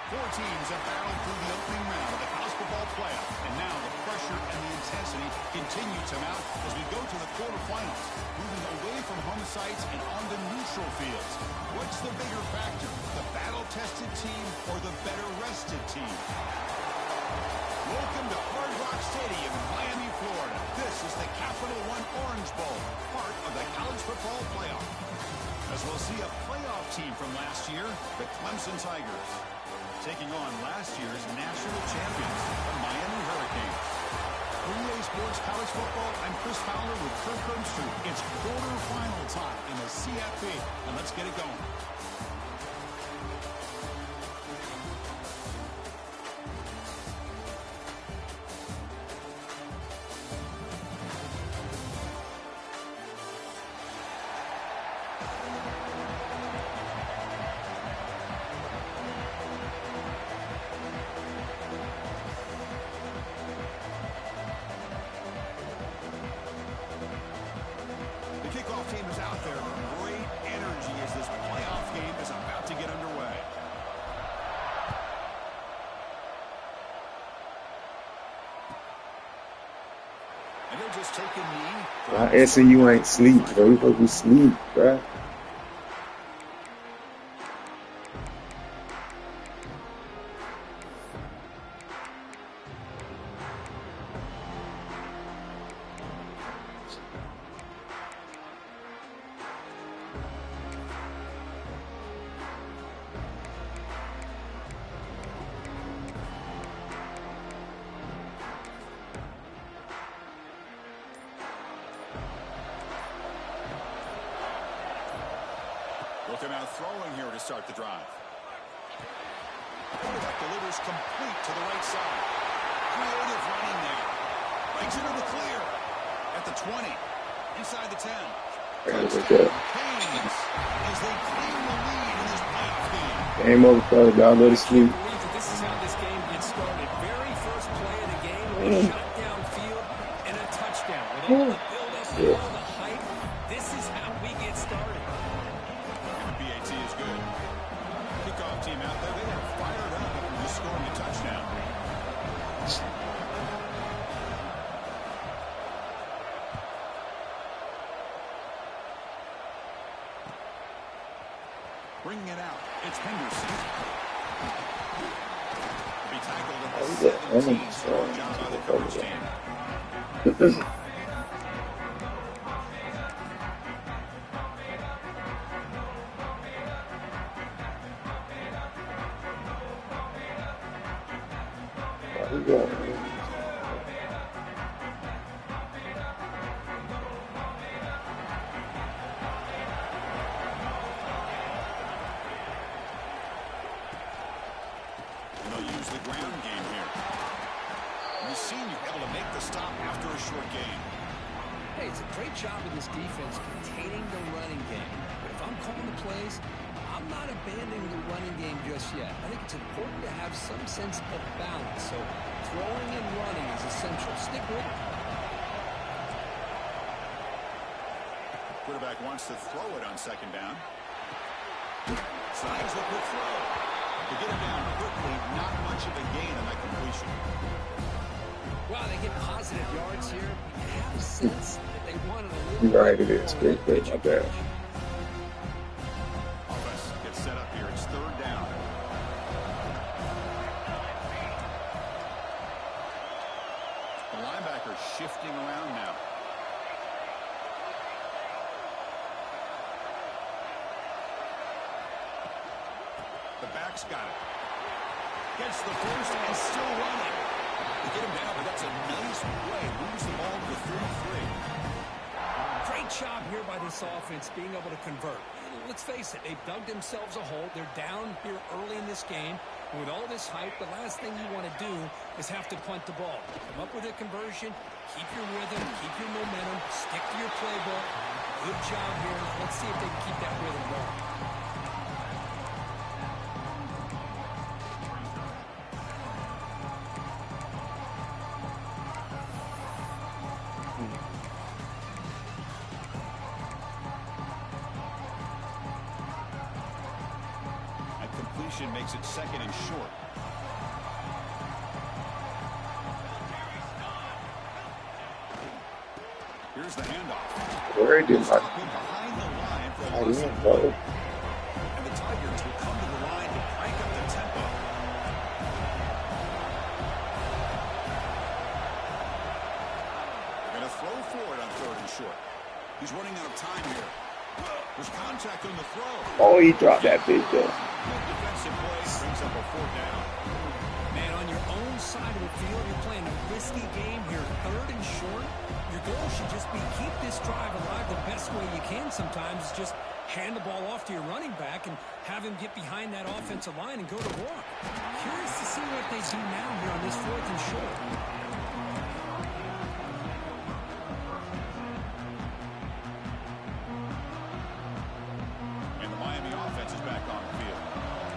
Four teams have battled through the opening round of the college football playoff, and now the pressure and the intensity continue to mount as we go to the quarterfinals, moving away from home sites and onto neutral fields. What's the bigger factor, the battle-tested team or the better-rested team? Welcome to Hard Rock Stadium in Miami, Florida. This is the Capital One Orange Bowl, part of the college football playoff. As we'll see a playoff team from last year, the Clemson Tigers, taking on last year's national champions, the Miami Hurricanes. For EA Sports College Football, I'm Chris Fowler with Kirk Herbstreit. It's quarterfinal time in the CFP, and let's get it going. The kickoff team is out there. Great energy as this playoff game is about to get underway. And they'll just take a knee. SCU ain't sleep, bro. You supposed to be sleep, bro. Looking out throwing here to start the drive. That delivers complete to the right side. Creative running there. Breaks into the clear. At the 20. Inside the 10. Touchdown Canes as they claim the lead in this playoff game. Game over, fellas. Y'all go to sleep. This is how this game gets started. Very first play of the game, a shot downfield and a touchdown. With all the build-up and all the hype, this is how we get started. BAT is good. Kickoff team out there, they are fired up after just scoring a touchdown. Bringing it out, it's Henderson. He'll be tackled at the 17. Strong job by the coverage team. They'll use the ground game here. And the senior able to make the stop after a short game. Hey, it's a great job of this defense containing the running game. But if I'm calling the plays, I'm not abandoning the running game just yet. I think it's important to have some sense of balance. So throwing and running is essential. Stick with it. Quarterback wants to throw it on second down. Slides the quick throw. To get it down quickly, not much of a gain on that completion. Wow, they get positive yards here. You have a sense that they wanted a little You're right, it is. Great play, my bad. Offense gets set up here. It's third down. The linebacker shifting around now. The back's got it. Gets the first and still running. To get him down, but that's a nice play. Moves the ball to the 33. Great job here by this offense being able to convert. Let's face it, they've dug themselves a hole. They're down here early in this game. And with all this hype, the last thing you want to do is have to punt the ball. Come up with a conversion, keep your rhythm, keep your momentum, stick to your playbook. Good job here. Let's see if they can keep that rhythm going. completion makes it 2nd and short. Here's the handoff. Where did Stop him behind the line for a loss of go? and the Tigers will come to the line to crank up the tempo. They're going to throw for it on 3rd and short. He's running out of time here. There's contact on the throw. Oh, he dropped that big though. Defensive play brings up a 4th down. Man, on your own side of the field, you're playing a risky game here. 3rd and short. Your goal should just be keep this drive alive the best way you can sometimes. Is just hand the ball off to your running back and have him get behind that offensive line and go to work. Curious to see what they do now here on this 4th and short. And the Miami offense is back on the field.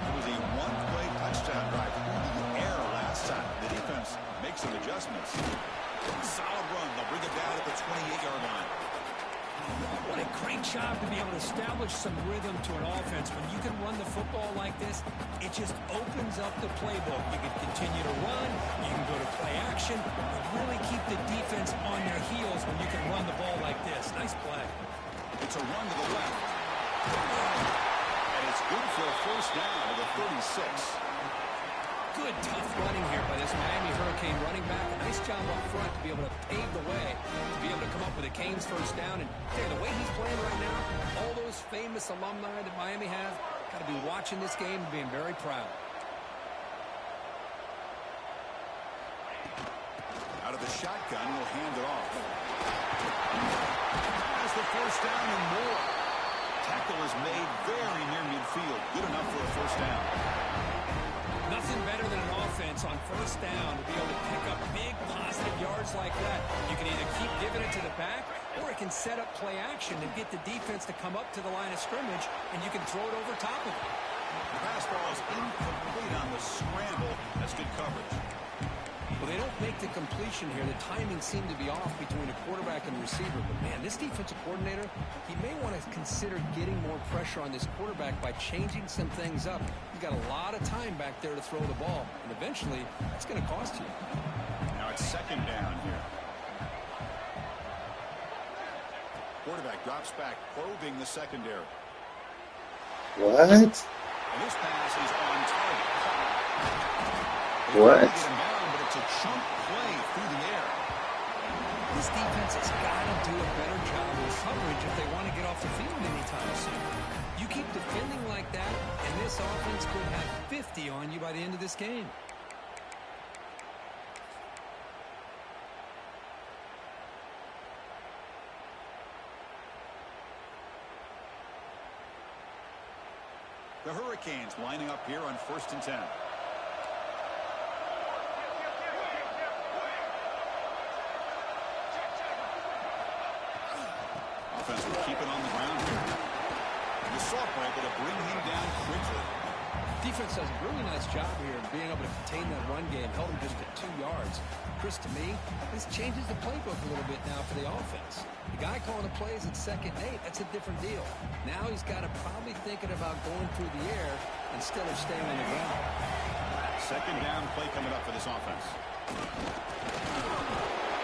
It was a one-play touchdown drive through the air last time. The defense makes some adjustments. Solid run. They'll bring it down at the 28-yard line. What a great job to be able to establish some rhythm to an offense. When you can run the football like this, it just opens up the playbook. You can continue to run. You can go to play action. But really keep the defense on their heels when you can run the ball like this. Nice play. It's a run to the left. And it's good for a 1st down to the 36. Good, tough running here by this Miami Hurricane running back. A nice job up front to be able to pave the way, to be able to come up with a Canes 1st down. And the way he's playing right now, all those famous alumni that Miami has, got to be watching this game and being very proud. Out of the shotgun, he'll hand it off. Has the 1st down and more. Tackle is made very near midfield. Good enough for a 1st down. Nothing better than an offense on 1st down to be able to pick up big positive yards like that. You can either keep giving it to the back, or it can set up play action and get the defense to come up to the line of scrimmage, and you can throw it over top of it. The pass ball is incomplete on the scramble. That's good coverage. Well, they don't make the completion here. The timing seemed to be off between a quarterback and receiver. But, man, this defensive coordinator, he may want to consider getting more pressure on this quarterback by changing some things up. He's got a lot of time back there to throw the ball. And eventually, it's going to cost you. Now it's 2nd down here. Quarterback drops back, probing the secondary. What? And this pass is on target. What? It's a chunk play through the air. This defense has got to do a better job of coverage if they want to get off the field anytime soon. You keep defending like that, and this offense could have 50 on you by the end of this game. The Hurricanes lining up here on 1st and 10. Offense will keep it on the ground here. The sophomore able to bring him down quickly. Defense does a really nice job here of being able to contain that run game. Held him just at 2 yards. Chris, to me, this changes the playbook a little bit now for the offense. The guy calling the plays at 2nd and 8, that's a different deal. Now he's got to probably thinking about going through the air instead of staying on the ground. 2nd down play coming up for this offense.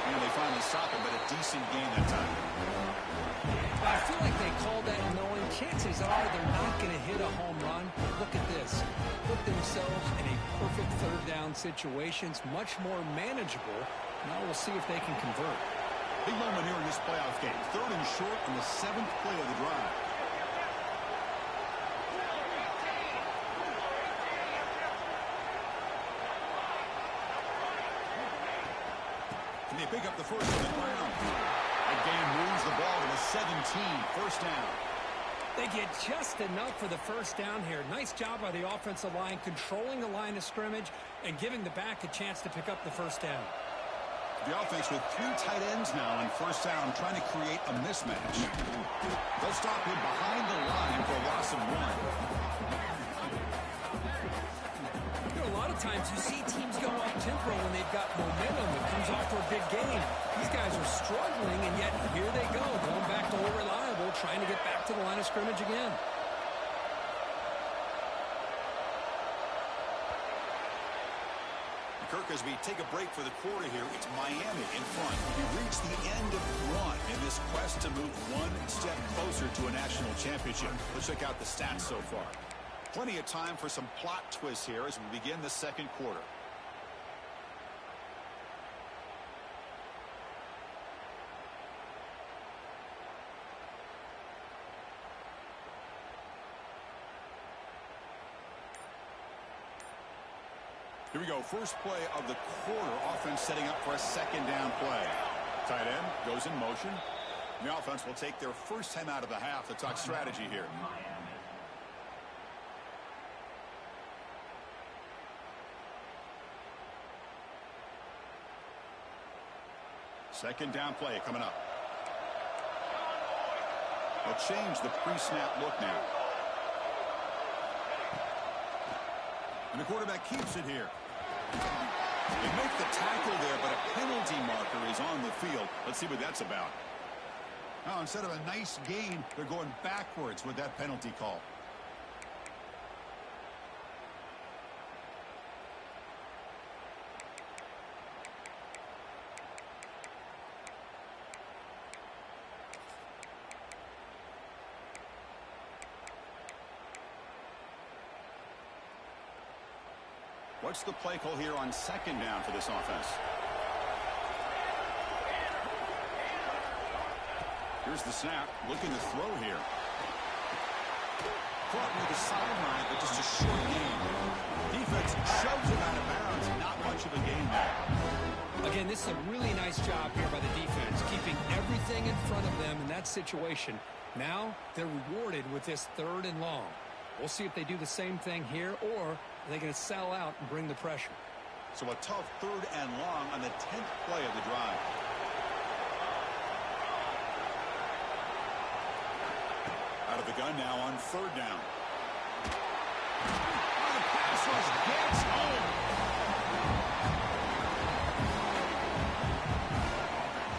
And they finally stop him, but a decent gain that time. I feel like they called that knowing chances are they're not going to hit a home run. Look at this. Put themselves in a perfect 3rd down situation. It's much more manageable. Now we'll see if they can convert. Big moment here in this playoff game. 3rd and short on the 7th play of the drive. And they pick up the 1st on the ground. That game moves the ball to the 17, 1st down. They get just enough for the 1st down here. Nice job by the offensive line, controlling the line of scrimmage and giving the back a chance to pick up the 1st down. The offense with 3 tight ends now on 1st down, trying to create a mismatch. They'll stop him behind the line for a loss of 1. A lot of times you see teams go up tempo when they've got momentum that comes off for a big game. These guys are struggling, and yet here they go, going back to old reliable, trying to get back to the line of scrimmage again. Kirk, as we take a break for the quarter here, it's Miami in front. We reached the end of one in this quest to move one step closer to a national championship. Let's check out the stats so far. Plenty of time for some plot twists here as we begin the second quarter. Here we go. First play of the quarter. Offense setting up for a second down play. Tight end goes in motion. The offense will take their first time out of the half to talk strategy here. Second down play coming up. They'll change the pre-snap look now. And the quarterback keeps it here. They make the tackle there, but a penalty marker is on the field. Let's see what that's about. Now, instead of a nice gain, they're going backwards with that penalty call. What's the play call here on second down for this offense? Here's the snap. Looking to throw here. Caught near the sideline, but just a short gain. Defense shoves him out of bounds. Not much of a gain there. Again, this is a really nice job here by the defense, keeping everything in front of them in that situation. Now they're rewarded with this 3rd and long. We'll see if they do the same thing here, or are they going to sell out and bring the pressure. So a tough 3rd and long on the 10th play of the drive. Out of the gun now on 3rd down. Oh, the pass rush gets home.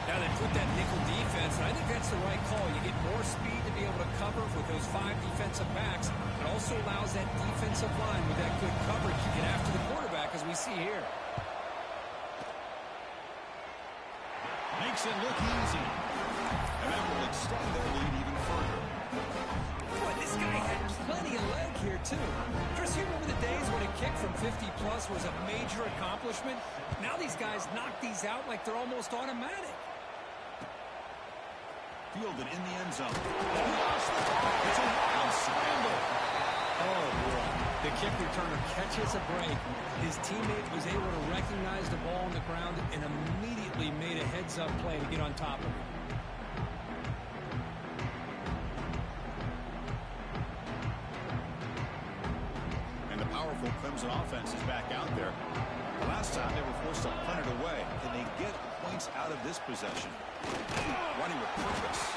Now they put that nickel defense, and I think that's the right call. You get more speed to be able to cover with those 5 defensive backs. It also allows that defensive line with that good coverage to get after the quarterback, as we see here. Makes it look easy. And that will extend their lead even further. Boy, this guy had plenty of leg here, too. Chris, you remember the days when a kick from 50-plus was a major accomplishment? Now these guys knock these out like they're almost automatic. Fielded in the end zone. He lost the ball. It's a wild scramble. Oh, boy. The kick returner catches a break. His teammate was able to recognize the ball on the ground and immediately made a heads-up play to get on top of it. And the powerful Clemson offense is back out there. The last time they were forced to punt it away. Can they get points out of this possession? Running with purpose.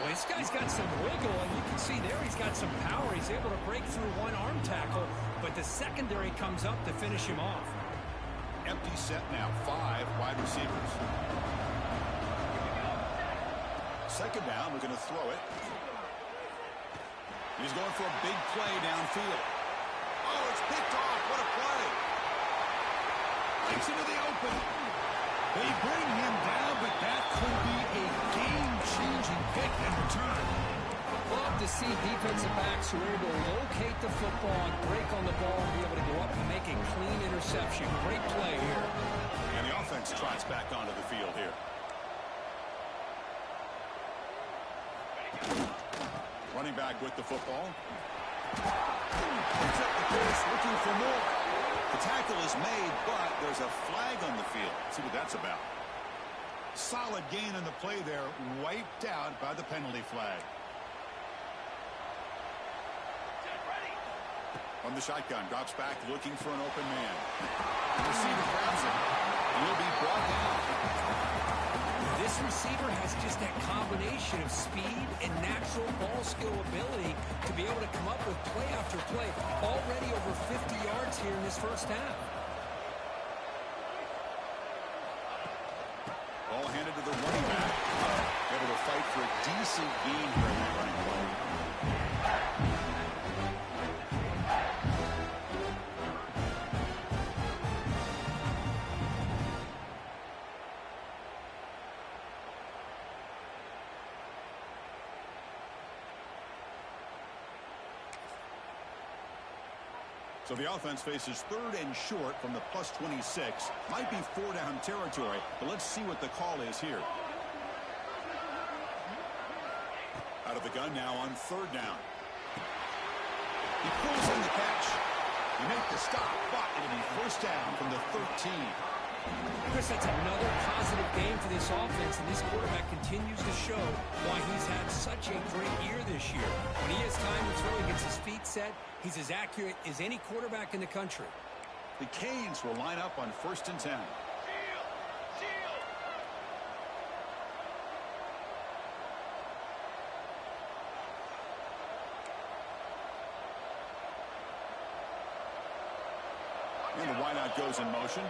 Well, this guy's got some wiggle, and you can see there he's got some power. He's able to break through one arm tackle, but the secondary comes up to finish him off. Empty set now, 5 wide receivers. Second down, we're going to throw it. He's going for a big play downfield. Oh, it's picked off. What a play. Takes into the open. They bring him down, but that could be a game-changing pick in return. Love to see defensive backs who are able to locate the football and break on the ball and be able to go up and make a clean interception. Great play here. And the offense trots back onto the field here. Running back with the football. Picks up the pace, looking for more. The tackle is made, but there's a flag on the field. Let's see what that's about. Solid gain on the play there, wiped out by the penalty flag. From the shotgun, drops back, looking for an open man. The receiver grabs him. He'll be brought down. This receiver has just that combination of speed and natural ball skill ability to be able to come up with play after play. Already over 50 yards here in this first half. Ball handed to the running back. Able to fight for a decent gain here in that running play. So the offense faces 3rd and short from the +26. Might be 4-down territory, but let's see what the call is here. Out of the gun now on 3rd down. He pulls in the catch. He makes the stop, but it'll be 1st down from the 13. Chris, that's another positive game for this offense, and this quarterback continues to show why he's had such a great year this year. When he has time to throw, he gets his feet set. He's as accurate as any quarterback in the country. The Canes will line up on 1st and 10. And the wideout goes in motion.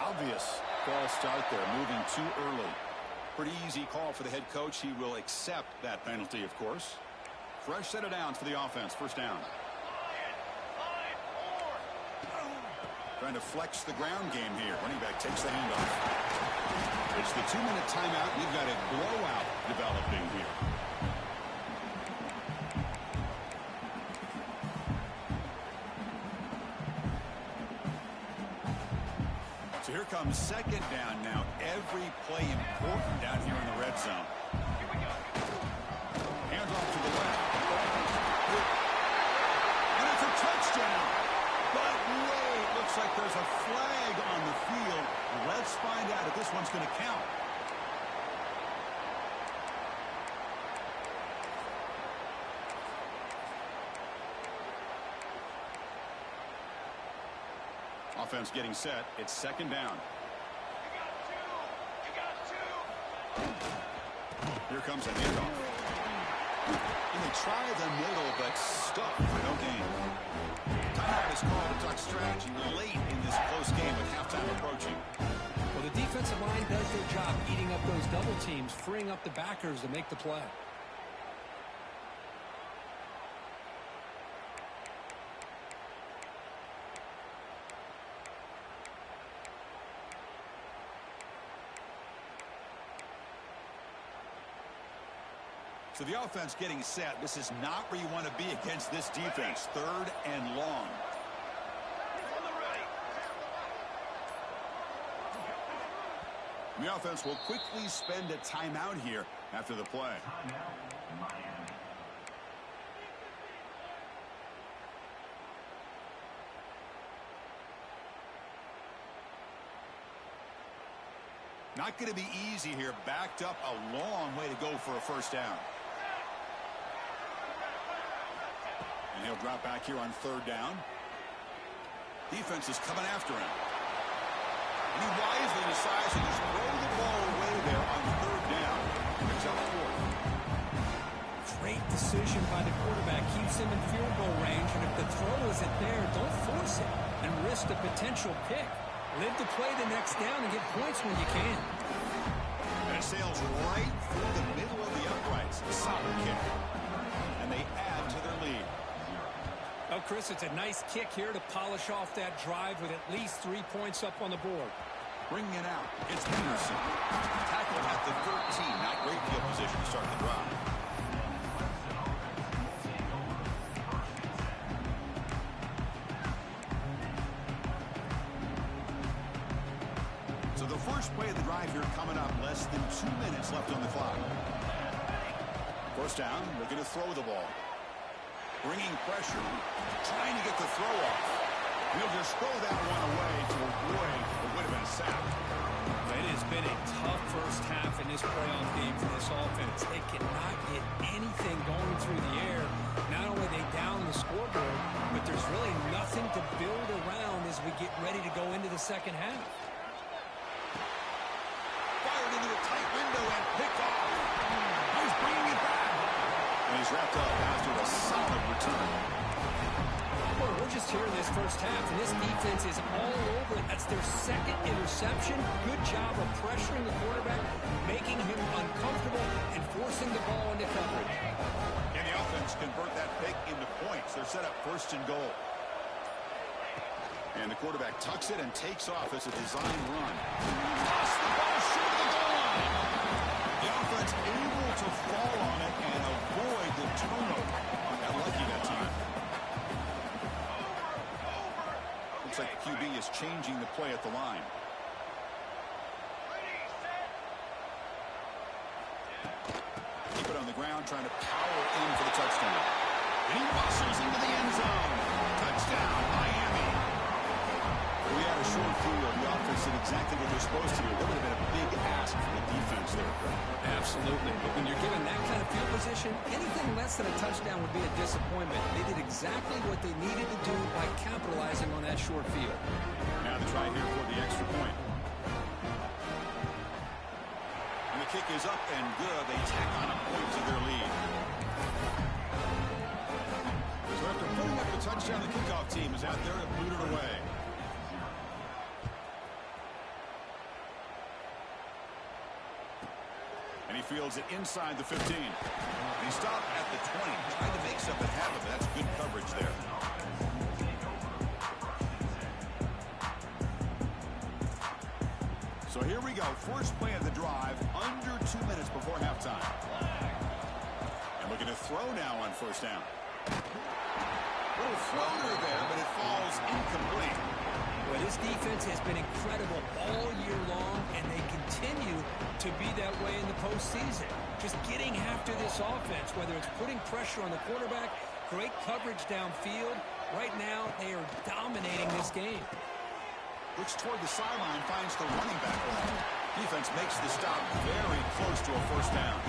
Obvious false start there, moving too early. Pretty easy call for the head coach. He will accept that penalty, of course. Fresh set of downs for the offense. 1st down. Trying to flex the ground game here. Running back takes the handoff. It's the 2-minute timeout. We've got a blowout developing here. So here comes 2nd down now. Every play important down here in the red zone. Hands off to the left. And it's a touchdown. But wait, looks like there's a flag on the field. Let's find out if this one's going to count. Offense getting set. It's 2nd down. Here comes a handoff. And they try the middle, but stuck for no gain. Timeout is called to talk strategy late in this close game with halftime approaching. Well, the defensive line does their job eating up those double teams, freeing up the backers to make the play. So the offense getting set. This is not where you want to be against this defense. 3rd and long. The offense will quickly spend a timeout here after the play. Not going to be easy here. Backed up a long way to go for a 1st down. And he'll drop back here on 3rd down. Defense is coming after him. And he wisely decides to just throw the ball away there on 3rd down. Picks up 4. Great decision by the quarterback. Keeps him in field goal range. And if the throw isn't there, don't force it and risk the potential pick. Live to play the next down and get points when you can. And it sails right through the middle of the uprights. Solid kick. And they add to their lead. Oh, Chris, it's a nice kick here to polish off that drive with at least 3 points up on the board. Bringing it out. It's Peterson. Tackled at the 13. Not great field position to start the drive. So the first play of the drive here coming up. Less than 2 minutes left on the clock. 1st down. Looking to throw the ball. Bringing pressure, trying to get the throw off. He'll just throw that one away to avoid what would have been a sack. It has been a tough 1st half in this playoff game for this offense. They cannot get anything going through the air. Not only are they down the scoreboard, but there's really nothing to build around as we get ready to go into the 2nd half. Fired into a tight window and picked off. He's bringing it back. And he's wrapped up after a solid return. Well, we're just here in this 1st half, and this defense is all over it. That's their 2nd interception. Good job of pressuring the quarterback, making him uncomfortable, and forcing the ball into coverage. And the offense convert that pick into points. They're set up 1st and goal. And the quarterback tucks it and takes off as a design run. Toss the ball short of the goal line. The offense able to fall on it and QB is changing the play at the line. Keep it on the ground, trying to power in for the touchdown. And he muscles into the end zone. Touchdown, Miami. We had a short field. The offense did exactly what they're supposed to do. That would have been a big ask for the defense there. Absolutely. But when you're given that kind of field position, anything less than a touchdown would be a disappointment. They did exactly what they needed to do by capitalizing on that short field. Now the try here for the extra point. And the kick is up and good. They tack on a point to their lead. So after putting up the touchdown, the kickoff team is out there to boot it away. And he fields it inside the 15. And he stopped at the 20. Trying to make something happen, but that's good coverage there. So here we go. First play of the drive, under 2 minutes before halftime. And looking to throw now on first down. Little floater there, but it falls incomplete. Well, this defense has been incredible all year long, and they continue to be that way in the postseason. Just getting after this offense, whether it's putting pressure on the quarterback, great coverage downfield. Right now, they are dominating this game. Looks toward the sideline, finds the running back. Defense makes the stop very close to a first down.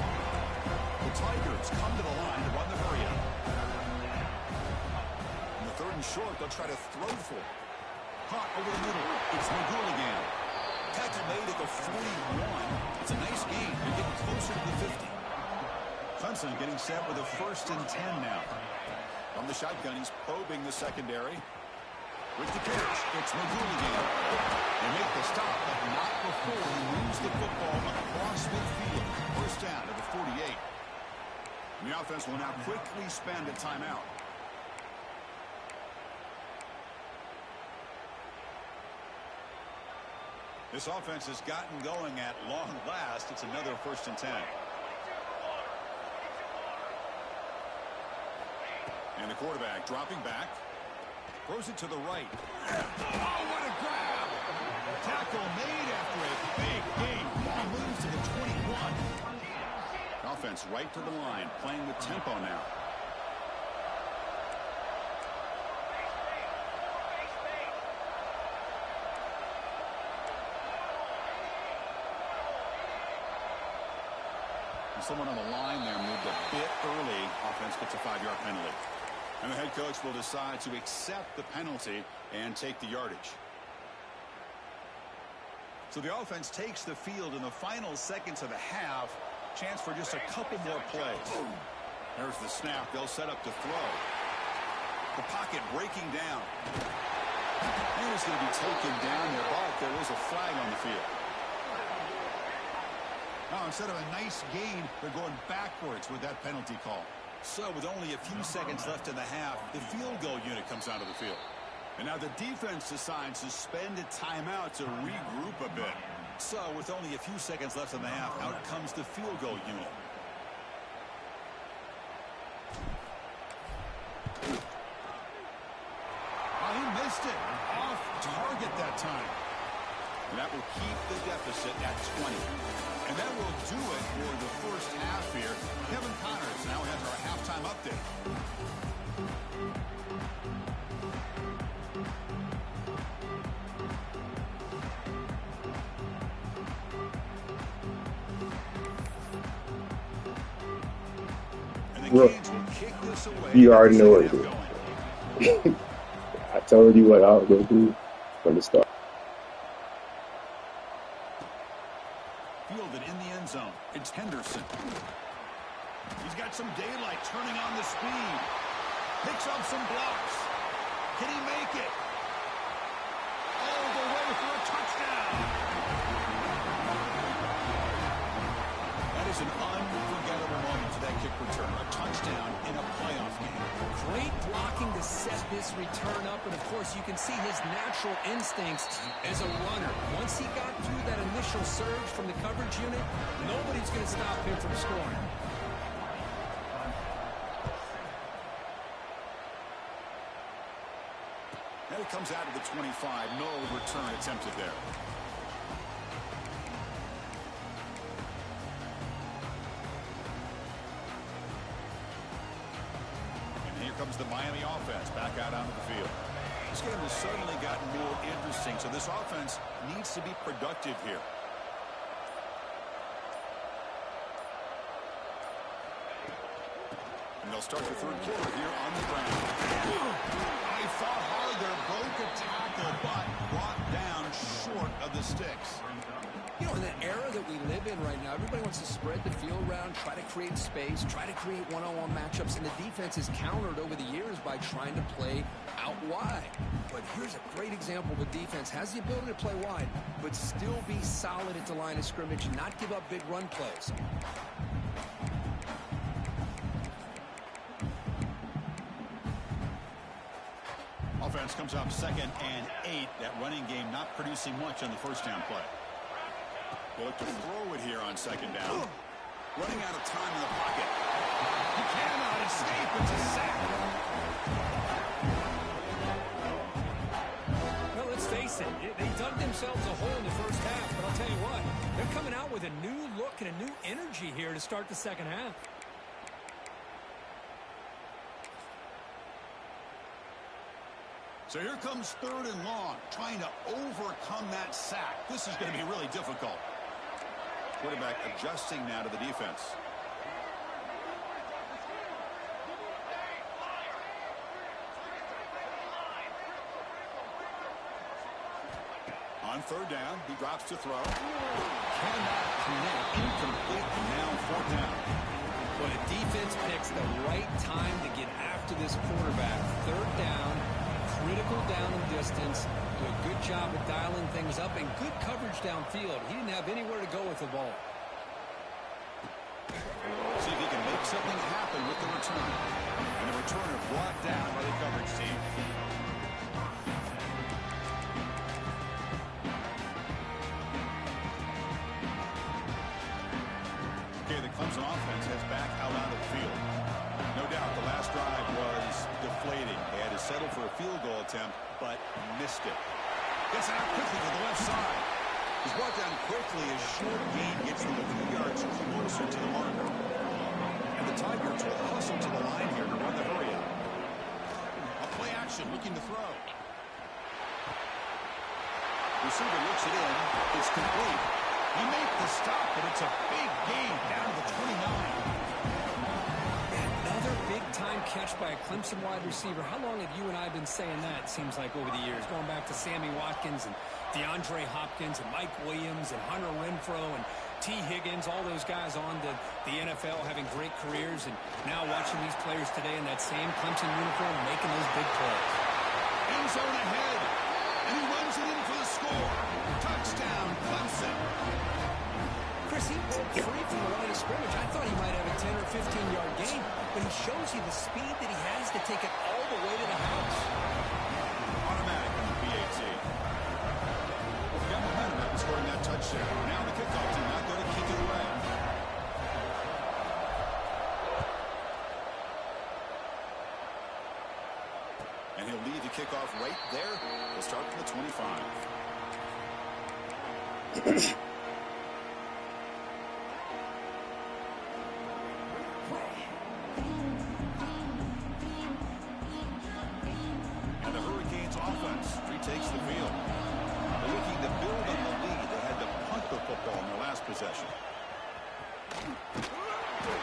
The Tigers come to the line to run the hurry up. In the third and short, they'll try to throw for it. Caught over the middle. It's McGool again. Tackle made at the 41. It's a nice gain. They're getting closer to the 50. Clemson getting set with a 1st and 10 now. From the shotgun, he's probing the secondary. With the catch, it's McGool again. They make the stop, but not before he moves the football across midfield. First down to the 48. And the offense will now quickly spend a timeout. This offense has gotten going at long last. It's another 1st and 10. And the quarterback dropping back. Throws it to the right. Oh, what a grab! Tackle made after a big gain. He moves to the 21. Offense right to the line, playing with tempo now. And someone on the line there moved a bit early. Offense gets a 5-yard penalty. And the head coach will decide to accept the penalty and take the yardage. So the offense takes the field in the final seconds of the half. Chance for just a couple more plays. There's the snap. They'll set up to throw. The pocket breaking down. And it's going to be taken down there, but there is a flag on the field. Now, instead of a nice gain, they're going backwards with that penalty call. So with only a few seconds left in the half, the field goal unit comes out of the field. And now the defense decides to spend a timeout to regroup a bit. So with only a few seconds left in the half, out comes the field goal unit. Oh, he missed it. Off target that time. And that will keep the deficit at 20. And that will do it for the first half here. Kevin Connors now has our halftime update. And the Canes will kick this away. You already know what it is. I told you what I was going to do from the start. Fielded in the end zone. It's Henderson. He's got some daylight, turning on the speed. Picks up some blocks. Can he make it? All the way for a touchdown. That is an unforgettable moment for that kick return. A touchdown in a playoff game. Great blocking to set this return up, and of course you can see his natural instincts as a runner. Once he got through that initial surge from the coverage unit, nobody's going to stop him from scoring. It comes out of the 25. No return attempted there. And here comes the Miami offense back out onto the field. This game has suddenly gotten more interesting, so this offense needs to be productive here. And they'll start the third quarter here on the ground. He fought hard there, broke a tackle, but brought down short of the sticks. You know, in the era that we live in right now, everybody wants to spread the field around, try to create space, try to create one-on-one matchups, and the defense is countered over the years by trying to play out wide. But here's a great example of a defense has the ability to play wide, but still be solid at the line of scrimmage, not give up big run plays. Offense comes up 2nd and 8. That running game not producing much on the first down play. They'll look to throw it here on 2nd down. Running out of time in the pocket. He cannot escape. It's a sack. Well, let's face it. They dug themselves a hole in the first half, but I'll tell you what, they're coming out with a new look and a new energy here to start the second half. So here comes 3rd and long, trying to overcome that sack. This is going to be really difficult. Quarterback adjusting now to the defense. On 3rd down, he drops to throw. Cannot connect, incomplete, and now 4th down. But a defense picks the right time to get after this quarterback. 3rd down, critical down and distance. Do a good job of dialing things up and good coverage downfield. He didn't have anywhere to go with the ball. See if he can make something happen with the return. And the returner brought down by the coverage team. Okay, the Clemson offense heads back out onto the field. No doubt the last drive was deflating. They had to settle for a field goal attempt, but missed it. Gets out quickly to the left side. He's brought down quickly. A short gain gets them a few yards closer to the marker. And the Tigers will hustle to the line here to run the hurry up. A play action, looking to throw. Receiver looks it in. It's complete. He made the stop, but it's a big gain down to the 29. Another big-time catch by a Clemson wide receiver. How long have you and I been saying that, it seems like, over the years? Going back to Sammy Watkins and DeAndre Hopkins and Mike Williams and Hunter Renfrow and T. Higgins, all those guys on to the NFL having great careers, and now watching these players today in that same Clemson uniform making those big plays. End zone ahead, and he runs it in for the score. Touchdown, Clemson. Chris, he broke free from the line of scrimmage. I thought he might have a 10 or 15-yard gain, but he shows you the speed that he has to take it all the way to the house. Automatic on the PAT. Well, we got momentum after scoring that touchdown. Now the kickoff team not going to kick it away. And he'll lead the kickoff right there. He'll start from the 25. Takes the field. They're looking to build on the lead. They had to punt the football in their last possession.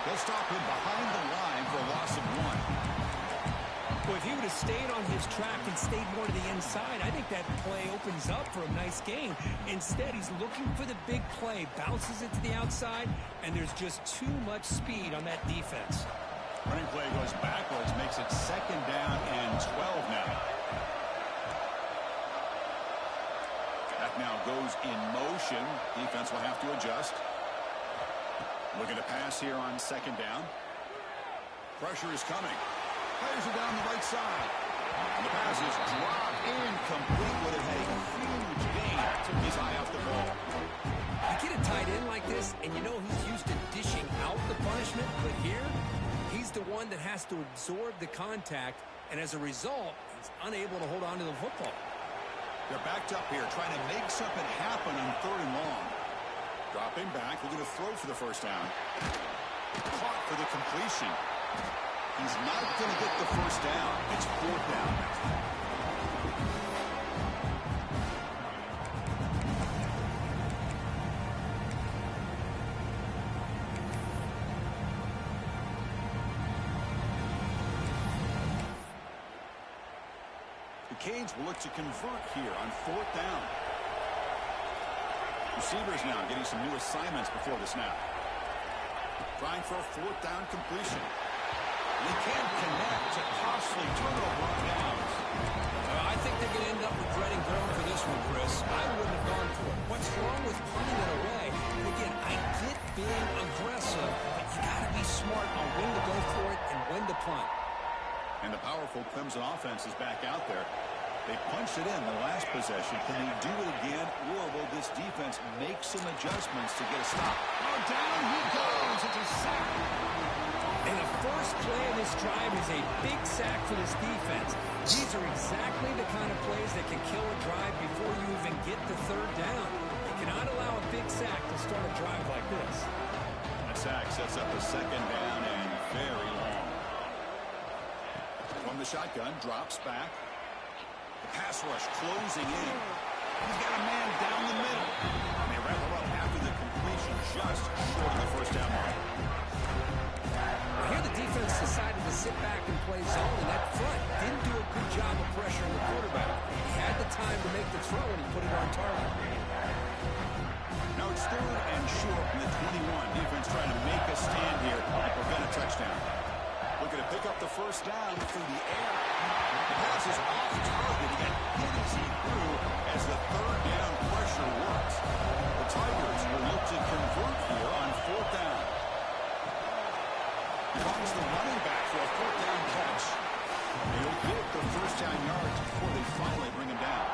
They'll stop him behind the line for a loss of 1. Well, if he would have stayed on his track and stayed more to the inside, I think that play opens up for a nice game. Instead, he's looking for the big play, bounces it to the outside, and there's just too much speed on that defense. Running play goes backwards, makes it 2nd down and 12 now. Now goes in motion. Defense will have to adjust. Looking to pass here on 2nd down. Pressure is coming. Players are down the right side. And the pass is dropped incomplete with it. Had a huge gain. Took his eye off the ball. You get a tight end like this, and you know he's used to dishing out the punishment, but here, he's the one that has to absorb the contact, and as a result, He's unable to hold on to the football. They're backed up here, trying to make something happen on 3rd and long. Dropping back, looking to throw for the first down. Caught for the completion. He's not going to get the first down. It's 4th down. The Canes will look to convert here on 4th down. Receivers now getting some new assignments before the snap. Trying for a 4th down completion. They can't connect to costly turnover on downs. I think they're going to end up regretting going for this one, Chris. I wouldn't have gone for it. What's wrong with punting it away? And again, I get being aggressive, but you got to be smart on when to go for it and when to punt. And the powerful Clemson offense is back out there. They punched it in the last possession. Can they do it again, or will this defense make some adjustments to get a stop? Oh, down he goes. It's a sack. And the first play of this drive is a big sack for this defense. These are exactly the kind of plays that can kill a drive before you even get to 3rd down. You cannot allow a big sack to start a drive like this. That sack sets up a 2nd down and very long. From the shotgun, drops back. The pass rush closing in. He's got a man down the middle. And they wrap him up after the completion, just short of the first down mark. Here the defense decided to sit back and play zone, and that front didn't do a good job of pressuring the quarterback. He had the time to make the throw, and he put it on target. Now it's 3rd and short from the 21. Defense trying to make a stand here and prevent a touchdown. Looking to pick up the first down through the air. The pass is off target. He got hit as he threw as the 3rd down pressure works. The Tigers will look to convert here on 4th down. Comes the running back for a 4th down catch. He'll get the first down yards before they finally bring him down.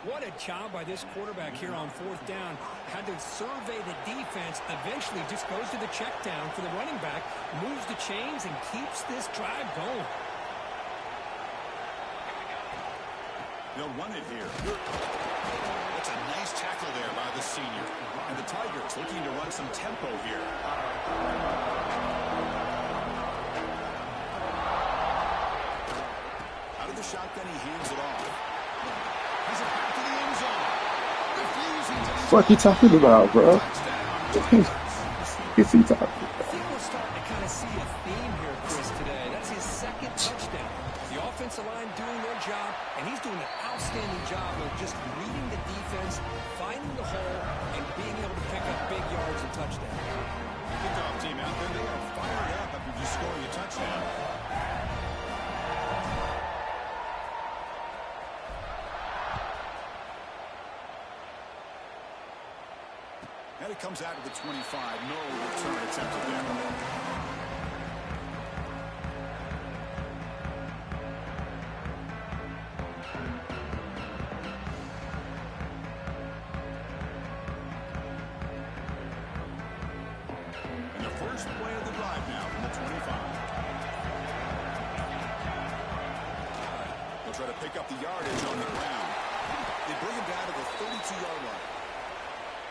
What a job by this quarterback here on 4th down. Had to survey the defense, eventually just goes to the check down for the running back, moves the chains, and keeps this drive going. They'll run it here. That's a nice tackle there by the senior. And the Tigers looking to run some tempo here. Out of the shotgun, he hands it off. Has it back to the end zone. Refusing to... What you talking about, bro? What's he talking about? I think we're starting to kind of see a theme here, Chris, today. That's his 2nd touchdown. The offensive line doing their job, and he's doing an outstanding job of just reading the defense, finding the hole, and being able to pick up big yards and touchdowns. Kickoff team out there, they are fired up after just scoring a touchdown. And it comes out of the 25. No return attempted there. And the first play of the drive now from the 25. They'll try to pick up the yardage on the ground. They bring him down to the 32-yard line.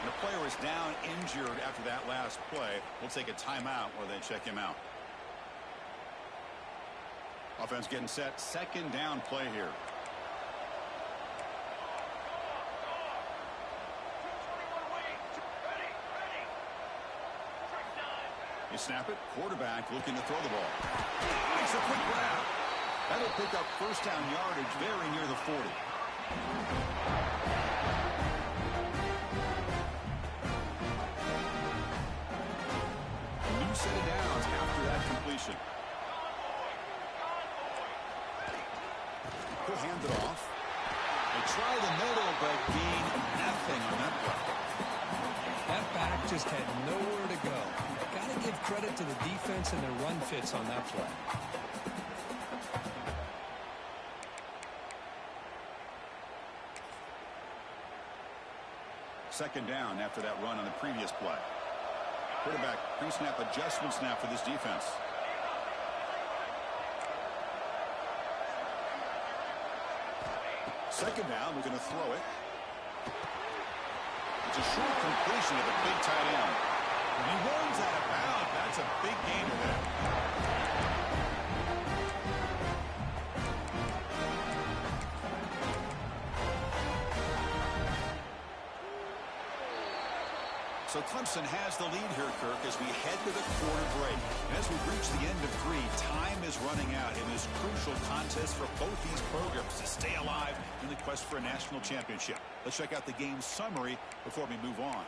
And the player is down injured after that last play. We'll take a timeout while they check him out. Offense getting set. 2nd down play here. You snap it. Quarterback looking to throw the ball. It's a quick grab. That'll pick up first down yardage very near the 40. New set of downs after that completion. He'll hand it off. They try the middle, but gain nothing on that play. That back just had nowhere to go. Got to give credit to the defense and their run fits on that play. Second down after that run on the previous play. Quarterback pre-snap adjustments now for this defense. Second down, we're going to throw it. It's a short completion of the big tight end. And he runs out of bounds. That's a big gain to them. So Clemson has the lead here, Kirk, as we head to the quarter break. And as we reach the end of 3, time is running out in this crucial contest for both these programs to stay alive in the quest for a national championship. Let's check out the game summary before we move on.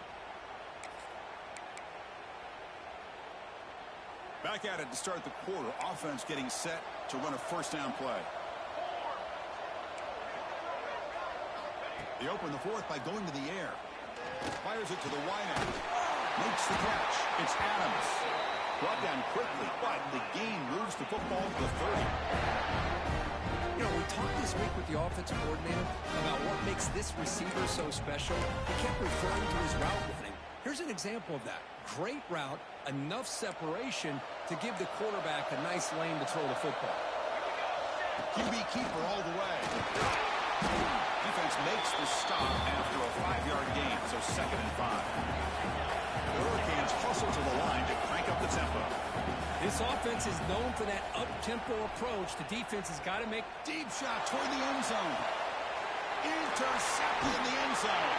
Back at it to start the quarter. Offense getting set to run a first down play. They open the fourth by going to the air. Fires it to the wide end. Makes the catch. It's Adams. Brought down quickly, but the gain moves the football to the 30. You know, we talked this week with the offensive coordinator about what makes this receiver so special. He kept referring to his route running. Here's an example of that. Great route, enough separation to give the quarterback a nice lane to throw the football. QB keeper all the way. Defense makes the stop after a 5-yard gain, so 2nd and 5. The Hurricanes hustle to the line to crank up the tempo. This offense is known for that up-tempo approach. The defense has got to make Deep shot toward the end zone. Intercepted in the end zone.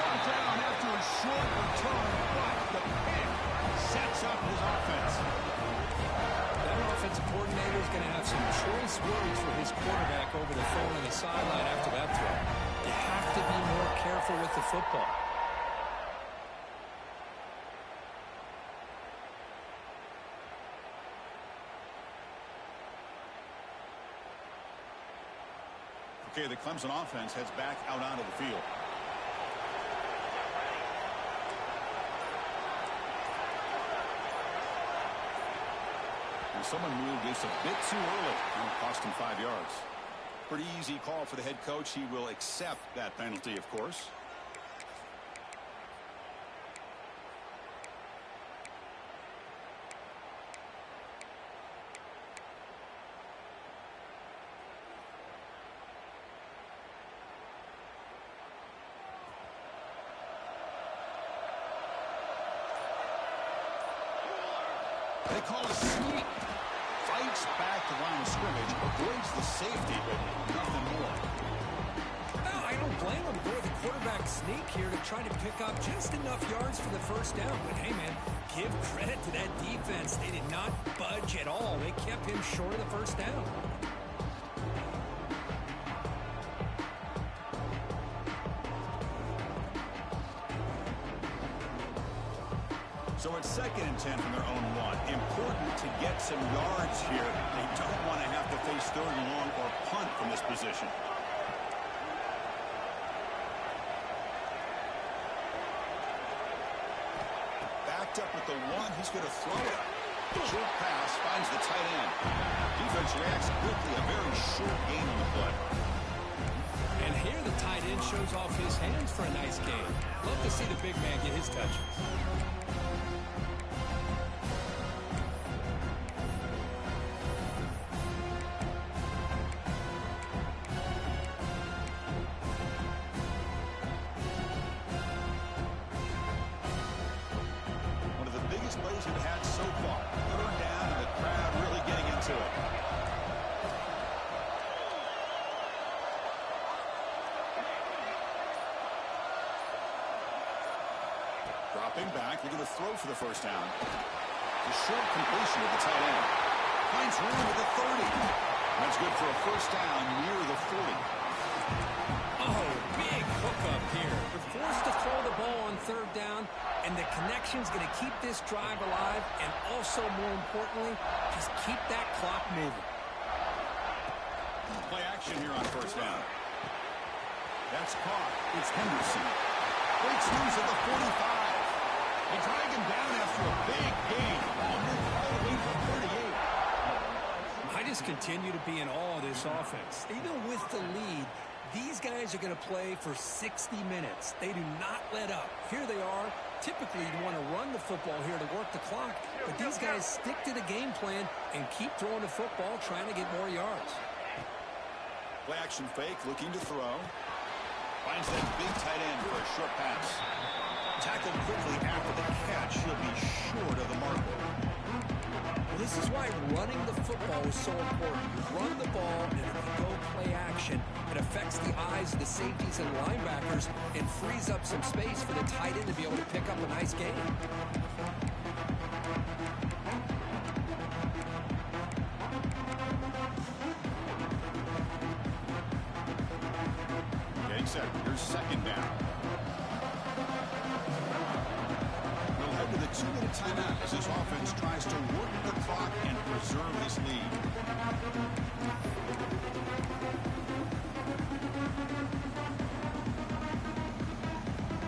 Brought down after a short return, but the pick sets up his offense. That offensive coordinator is going to have some choice words for his quarterback over the phone on the sideline after that throw. You have to be more careful with the football. Okay, the Clemson offense heads back out onto the field. And someone moved this a bit too early, and it cost him 5 yards. Pretty easy call for the head coach. He will accept that penalty, of course. They call a sneak. Fights back the line of scrimmage, avoids the safety, but nothing more. No, I don't blame him. Boy, the quarterback sneak here to try to pick up just enough yards for the first down. But hey, man, give credit to that defense. They did not budge at all. They kept him short of the first down. So it's 2nd and 10 from their own 1. Important to get some yards here. They don't want to have to face 3rd and long or punt from this position. Backed up with the 1. He's going to throw it. Short pass finds the tight end. Defense reacts quickly. A very short gain on the play. And here the tight end shows off his hands for a nice gain. Love to see the big man get his touches. Plays we've had so far. 3rd down and the crowd really getting into it. Dropping back, they're going to throw for the first down. The short completion of the tight end. Finds room at the 30. That's good for a first down near the 40. Oh, big hookup here. They're forced to throw the ball on 3rd down, and the connection's going to keep this drive alive, and also, more importantly, just keep that clock moving. Play action here on first down. That's caught. It's Henderson. Breaks loose at the 45. They drag him down after a big gain. All the way to 38. I just continue to be in awe of this offense. Even with the lead, these guys are going to play for 60 minutes. They do not let up. Here they are. Typically, you want to run the football here to work the clock, but these guys stick to the game plan and keep throwing the football, trying to get more yards. Play action fake, looking to throw. Finds that big tight end for a short pass. Tackled quickly after the catch. He'll be short of the mark. This is why running the football is so important. You run the ball, and if you go play action, it affects the eyes of the safeties and linebackers and frees up some space for the tight end to be able to pick up a nice gain. Getting set. Here's second down. We'll head to the 2-minute timeout as this offense tries to work the clock and preserve this lead.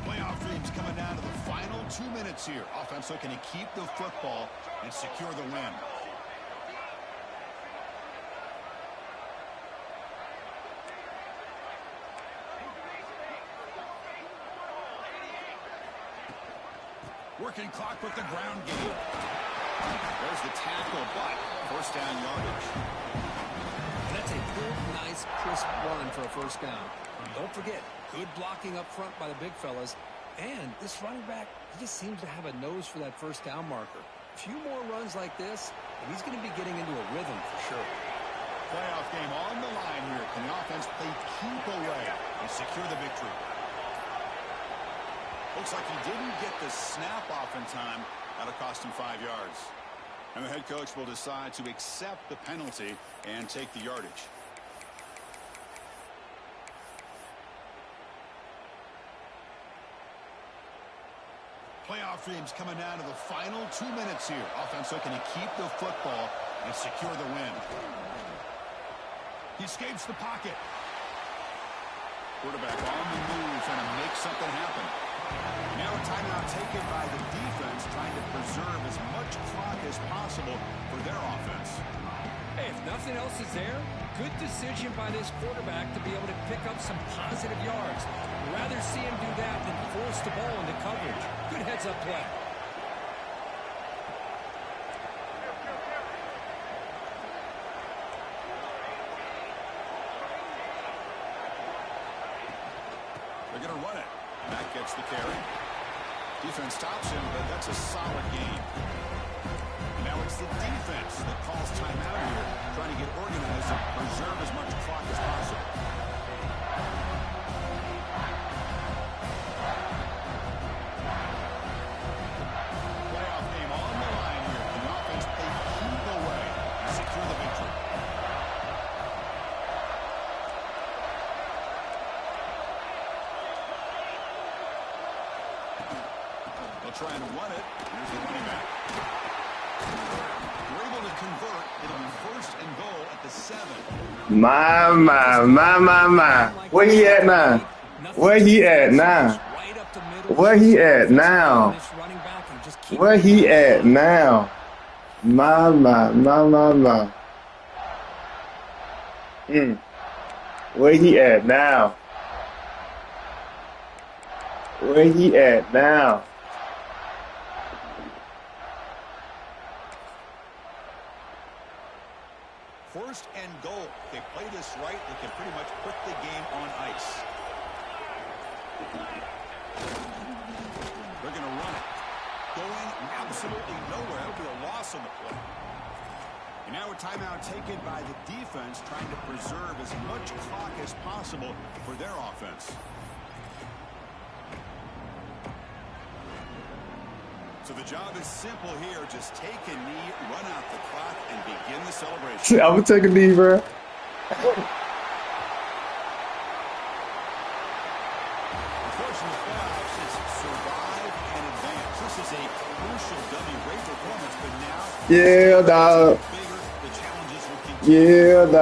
Playoff dreams coming down to the final 2 minutes here. Offense looking to keep the football and secure the win. Working clock with the ground game. There's the tackle, but first down yardage. That's a good, nice, crisp run for a first down. Don't forget, good blocking up front by the big fellas. And this running back, he just seems to have a nose for that first down marker. A few more runs like this, and he's going to be getting into a rhythm for sure. Playoff game on the line here. Can the offense play keep away and secure the victory? Looks like he didn't get the snap off in time. That'll cost him 5 yards. And the head coach will decide to accept the penalty and take the yardage. Playoff dreams coming down to the final 2 minutes here. Offense looking to keep the football and secure the win. He escapes the pocket. Quarterback on the move, trying to make something happen. Now a timeout taken by the defense, trying to preserve as much clock as possible for their offense. Hey, if nothing else is there, good decision by this quarterback to be able to pick up some positive yards. Rather see him do that than force the ball into coverage. Good heads-up play. They're going to run it. That gets the carry. Defense stops him, but that's a solid game. And now it's the defense that calls timeout here, trying to get organized and preserve as much clock as possible. Playoff game on the line here. The offense play keep away and secure the victory. Try and run it. Here's the running back. We're able to convert. It'll be first and goal at the 7. My. Where he at now? Where he at now? Where he at now? Where he at now? My. Where he at now? Where he at now? First and goal. If they play this right, they can pretty much put the game on ice. They're going to run it. Going absolutely nowhere. It'll be a loss on the play. And now a timeout taken by the defense, trying to preserve as much clock as possible for their offense. So the job is simple here. Just take a knee, run out the clock, and begin the celebration. I'm going to take a knee, bro. Unfortunately, playoffs is survive and advance. This is a crucial W. Great performance, but now Yeah, dog. bigger, the challenges will continue. Yeah, dog.